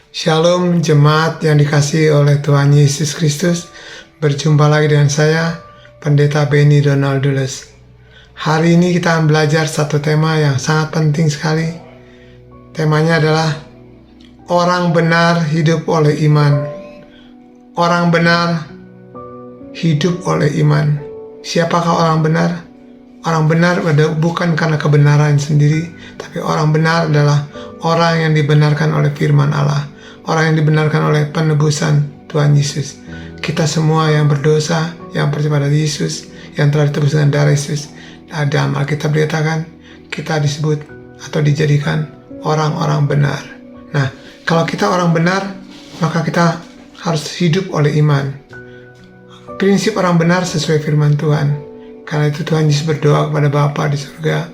Shalom jemaat yang dikasihi oleh Tuhan Yesus Kristus. Berjumpa lagi dengan saya, Pendeta Benny Donaldulus. Hari ini kita akan belajar satu tema yang sangat penting sekali. Temanya adalah orang benar hidup oleh iman. Orang benar hidup oleh iman. Siapakah orang benar? Orang benar bukan karena kebenaran sendiri, tapi orang benar adalah orang yang dibenarkan oleh firman Allah, orang yang dibenarkan oleh penebusan Tuhan Yesus. Kita semua yang berdosa, yang percaya pada Yesus, yang telah ditebus dengan darah Yesus, dalam Alkitab dikatakan kita disebut atau dijadikan orang-orang benar. Nah, kalau kita orang benar, maka kita harus hidup oleh iman. Prinsip orang benar sesuai firman Tuhan. Karena itu Tuhan Yesus berdoa kepada Bapa di surga.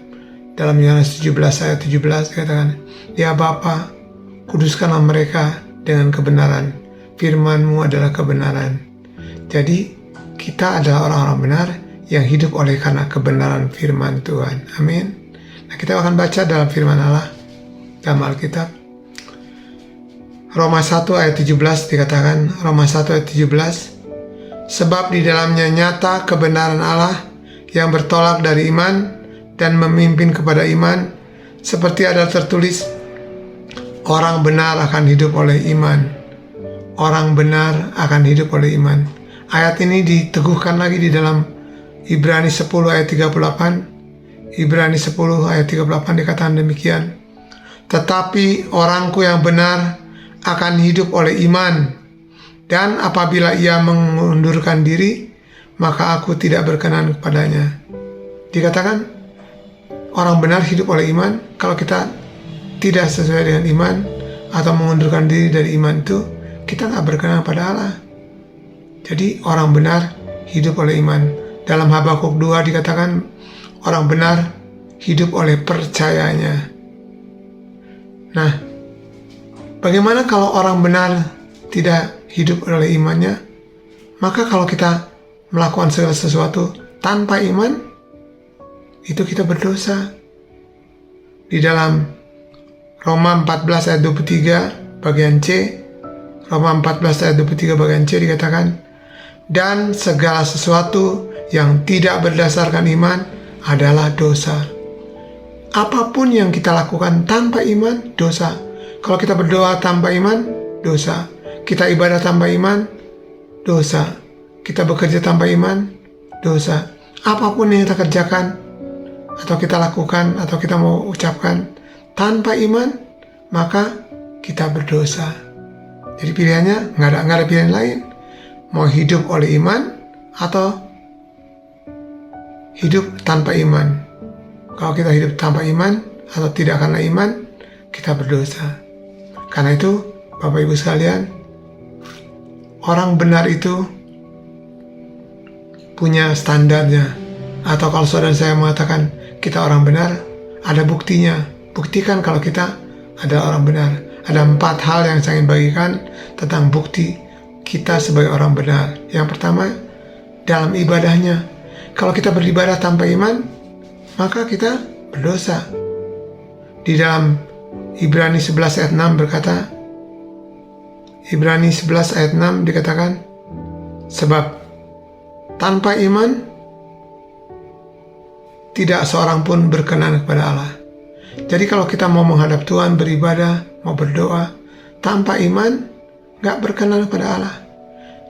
Dalam Yohanes 17 ayat 17 dikatakan, "Ya Bapa, kuduskanlah mereka dengan kebenaran. Firman-Mu adalah kebenaran." Jadi kita adalah orang-orang benar yang hidup oleh karena kebenaran firman Tuhan. Amin. Nah, kita akan baca dalam firman Allah dalam Alkitab. Roma 1 ayat 17 dikatakan, Roma 1 ayat 17, "Sebab di dalamnya nyata kebenaran Allah yang bertolak dari iman dan memimpin kepada iman, seperti ada tertulis, orang benar akan hidup oleh iman." Orang benar akan hidup oleh iman. Ayat ini diteguhkan lagi di dalam Ibrani 10 ayat 38. Ibrani 10 ayat 38 dikatakan demikian, "Tetapi orangku yang benar akan hidup oleh iman, dan apabila ia mengundurkan diri, maka aku tidak berkenan kepadanya." Dikatakan orang benar hidup oleh iman. Kalau kita tidak sesuai dengan iman atau mengundurkan diri dari iman itu, kita nggak berkenan pada Allah. Jadi orang benar hidup oleh iman. Dalam Habakuk 2 dikatakan orang benar hidup oleh percayanya. Nah, bagaimana kalau orang benar tidak hidup oleh imannya? Maka kalau kita melakukan segala sesuatu tanpa iman, itu kita berdosa. Di dalam Roma 14 ayat 23 bagian C, Roma 14 ayat 23 bagian C dikatakan, "Dan segala sesuatu yang tidak berdasarkan iman adalah dosa." Apapun yang kita lakukan tanpa iman, dosa. Kalau kita berdoa tanpa iman, dosa. Kita ibadah tanpa iman, dosa. Kita bekerja tanpa iman, dosa. Apapun yang kita kerjakan, atau kita lakukan, atau kita mau ucapkan tanpa iman, maka kita berdosa. Jadi pilihannya nggak ada pilihan lain. Mau hidup oleh iman atau hidup tanpa iman. Kalau kita hidup tanpa iman atau tidak karena iman, kita berdosa. Karena itu, Bapak Ibu sekalian, orang benar itu punya standarnya. Atau kalau saudara saya mengatakan kita orang benar, ada buktinya. Buktikan kalau kita adalah orang benar. Ada 4 hal yang saya ingin bagikan tentang bukti kita sebagai orang benar. Yang pertama, dalam ibadahnya. Kalau kita beribadah tanpa iman, maka kita berdosa. Di dalam Ibrani 11 ayat 6 berkata, Ibrani 11 ayat 6 dikatakan, "Sebab tanpa iman tidak seorang pun berkenan kepada Allah." Jadi kalau kita mau menghadap Tuhan, beribadah, mau berdoa tanpa iman, gak berkenan kepada Allah.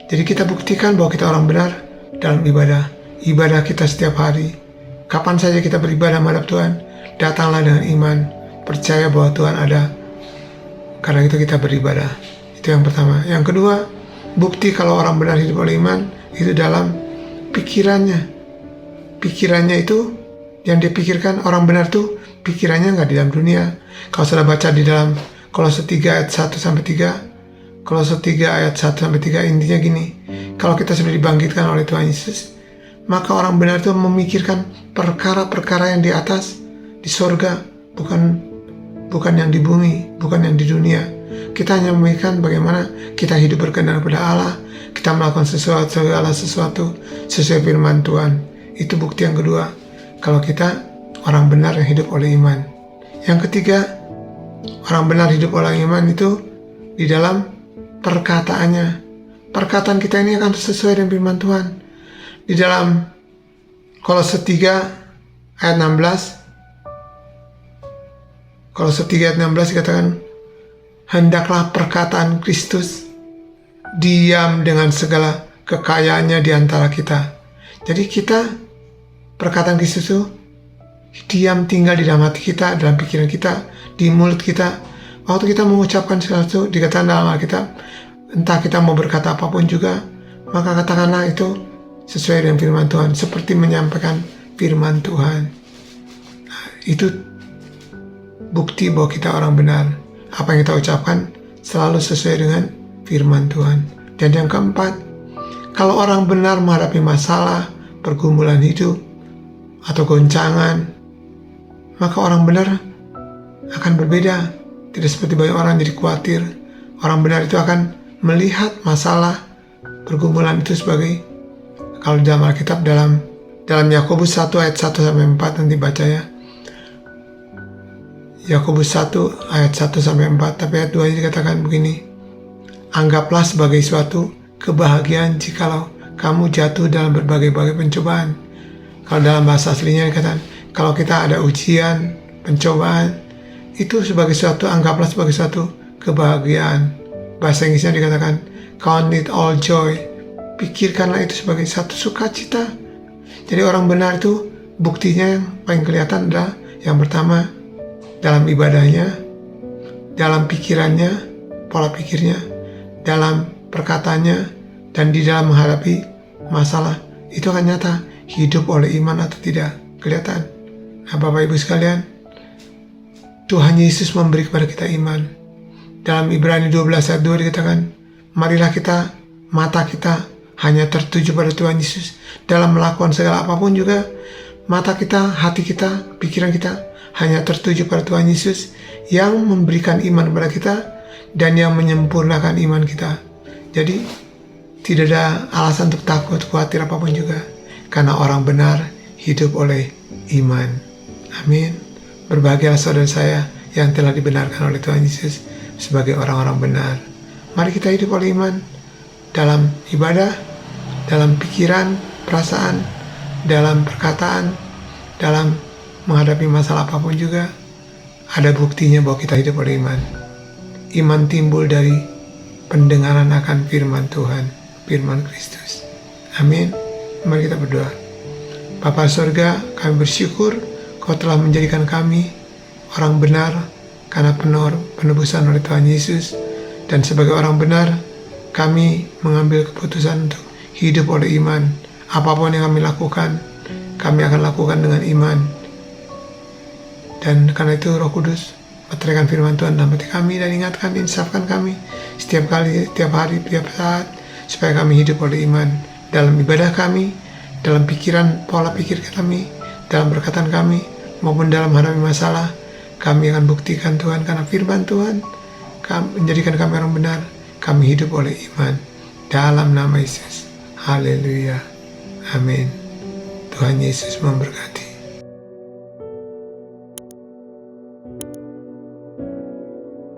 Jadi kita buktikan bahwa kita orang benar dalam ibadah. Ibadah kita setiap hari. Kapan saja kita beribadah menghadap Tuhan, datanglah dengan iman, percaya bahwa Tuhan ada. Karena itu kita beribadah. Itu yang pertama. Yang kedua, bukti kalau orang benar hidup oleh iman, itu dalam pikirannya. Pikirannya itu, yang dia pikirkan, orang benar tuh pikirannya nggak di dalam dunia. Kalau sudah baca di dalam Kolose 3 ayat 1-3, Kolose 3 ayat 1-3, intinya gini, kalau kita sudah dibangkitkan oleh Tuhan Yesus, maka orang benar itu memikirkan perkara-perkara yang di atas, di sorga, bukan yang di bumi, bukan yang di dunia. Kita hanya memikirkan bagaimana kita hidup berkenan kepada Allah, kita melakukan segala sesuatu sesuai firman Tuhan. Itu bukti yang kedua, kalau kita orang benar yang hidup oleh iman. Yang ketiga, orang benar hidup oleh iman itu di dalam perkataannya. Perkataan kita ini akan sesuai dengan firman Tuhan. Di dalam Kolose 3 ayat 16, Kolose 3 ayat 16 dikatakan, hendaklah perkataan Kristus diam dengan segala kekayaannya di antara kita. Jadi perkataan Kristus itu diam, tinggal di dalam hati kita, dalam pikiran kita, di mulut kita. Waktu kita mengucapkan sesuatu, dikatakan dalam Alkitab, entah kita mau berkata apapun juga, maka katakanlah itu sesuai dengan firman Tuhan, seperti menyampaikan firman Tuhan. Nah, itu bukti bahwa kita orang benar. Apa yang kita ucapkan selalu sesuai dengan firman Tuhan. Dan yang keempat, kalau orang benar menghadapi masalah, pergumulan hidup, atau goncangan, maka orang benar akan berbeda. Tidak seperti banyak orang jadi khawatir. Orang benar itu akan melihat masalah, pergumulan itu sebagai, kalau dalam Alkitab, dalam Yakobus 1 ayat 1-4, nanti baca ya. Yakobus 1 ayat 1-4, tapi ayat 2 dikatakan begini, anggaplah sebagai suatu kebahagiaan jikalau kamu jatuh dalam berbagai-bagai pencobaan. Kalau dalam bahasa aslinya dikatakan, kalau kita ada ujian, pencobaan, itu anggaplah sebagai suatu kebahagiaan. Bahasa Inggrisnya dikatakan, count it all joy. Pikirkanlah itu sebagai satu sukacita. Jadi orang benar itu buktinya yang paling kelihatan adalah yang pertama, dalam ibadahnya, dalam pikirannya, pola pikirnya, dalam perkataannya, dan di dalam menghadapi masalah. Itu akan nyata hidup oleh iman atau tidak, kelihatan. Nah, Bapak Ibu sekalian, Tuhan Yesus memberi kepada kita iman. Dalam Ibrani 12 ayat 2 dikatakan, marilah mata kita hanya tertuju pada Tuhan Yesus. Dalam melakukan segala apapun juga, mata kita, hati kita, pikiran kita hanya tertuju pada Tuhan Yesus yang memberikan iman kepada kita dan yang menyempurnakan iman kita. Jadi tidak ada alasan untuk takut, khawatir apapun juga, karena orang benar hidup oleh iman. Amin. Berbahagialah saudara saya yang telah dibenarkan oleh Tuhan Yesus sebagai orang-orang benar. Mari kita hidup oleh iman dalam ibadah, dalam pikiran, perasaan, dalam perkataan, dalam menghadapi masalah apapun juga. Ada buktinya bahwa kita hidup oleh iman. Iman timbul dari pendengaran akan firman Tuhan, firman Kristus. Amin. Mari kita berdoa. Bapa surga, kami bersyukur Kau telah menjadikan kami orang benar karena penebusan oleh Tuhan Yesus. Dan sebagai orang benar, kami mengambil keputusan untuk hidup oleh iman. Apapun yang kami lakukan, kami akan lakukan dengan iman. Dan karena itu Roh Kudus meteraikan firman Tuhan dalam hati kami dan ingatkan, insafkan kami setiap kali, setiap hari, setiap saat, supaya kami hidup oleh iman dalam ibadah kami, dalam pikiran, pola pikir kami, dalam perkataan kami, maupun dalam menghadapi masalah. Kami akan buktikan Tuhan, karena firman Tuhan menjadikan kami orang benar. Kami hidup oleh iman dalam nama Yesus. Haleluya. Amin. Tuhan Yesus memberkati.